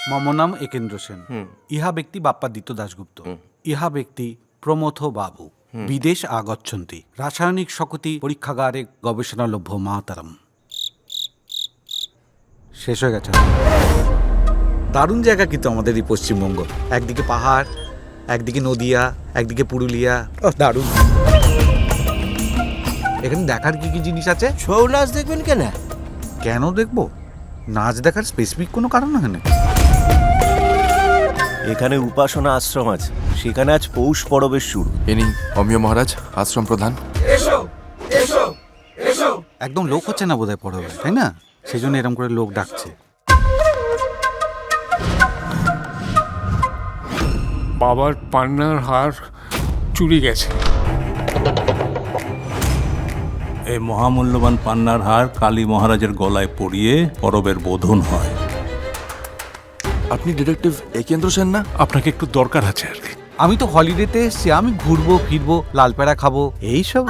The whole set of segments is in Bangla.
মম নাম একেন্দ্র সেন। ইহা ব্যক্তি বাপ্পাদিত্য দাশগুপ্ত। ইহা ব্যক্তি প্রমথ বাবু। বিদেশ আগচ্ছন্তি। রাসায়নিক শকতি পরীক্ষাগারে গবেষণালভ্য মাতারম। শেষ হয়ে গেছে। দারুণ জায়গা কিন্তু আমাদের এই পশ্চিমবঙ্গ। একদিকে পাহাড়, একদিকে নদিয়া, একদিকে পুরুলিয়া। দারুণ। এখানে দেখার কি কি জিনিস আছে? ছৌ নাচ দেখবেন কেন? কেন দেখবো? নাচ দেখার স্পেসিফিক কোনো কারণ এখানে? এখানে উপাসনা আশ্রম আছে, সেখানে আজ পৌষ পরবের শুরু। ইনি অমিয় মহারাজ, আশ্রম প্রধান। একদম লোক হচ্ছে না বোধহয় পড়বে, তাই না? সেই জন্য এরকম করে লোক ডাকছে। বাবার পান্নার হার চুরি গেছে। এই মহামূল্যবান পান্নার হার কালী মহারাজের গলায় পরিয়ে পরবের বোধন হয়। আপনি ডিটেকটিভ একেন্দ্র সেন না? আপনাকে একটু দরকার আছে আর কি। আমি তো হলিডেতে এসছি, আমি ঘুরবো ফিরবো, লাল পেড়া খাবো, এইসব।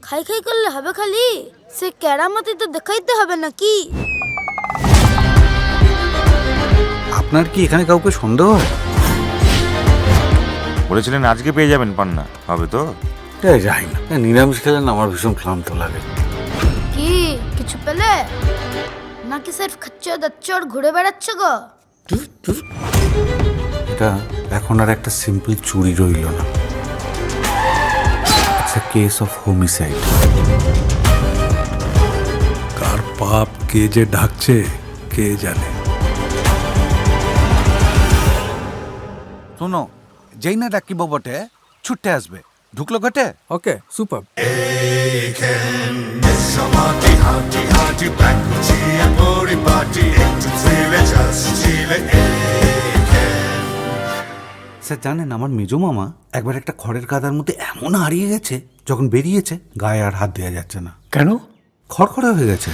খাই খাই করলে হবে খালি? সে কেরামতি তো দেখাইতে হবে নাকি? আপনার কি এখানে কাউকে সন্দেহ হয়? বলেছিলেন আজকে পেয়ে যাবেন পান্না, হবে তো? যাই না, নিরামিষ খেলে না আমার ভীষণ ক্লান্ত লাগে। কি কিছু পেলে নাকি সির্ফ খাচ্ছ দাচ্ছ আর ঘুরে বেড়াচ্ছ গো? এটা এখন আর একটা সিম্পল চুরি রইল না, it's a case of homicide. কার পাপ কে যে ঢাকছে কে জানে। শোনো, যেই না ডাকিব বটে ছুটতে আসবে। ঢুকলো ঘটে। ওকে, সুপার। স্যার জানেন, আমার মেজো মামা একবার একটা খড়ের কাদার মধ্যে এমন হারিয়ে গেছে, যখন বেরিয়েছে গায়ে আর হাত দেওয়া যাচ্ছে না। কেন? খড়খড়ে হয়ে গেছে।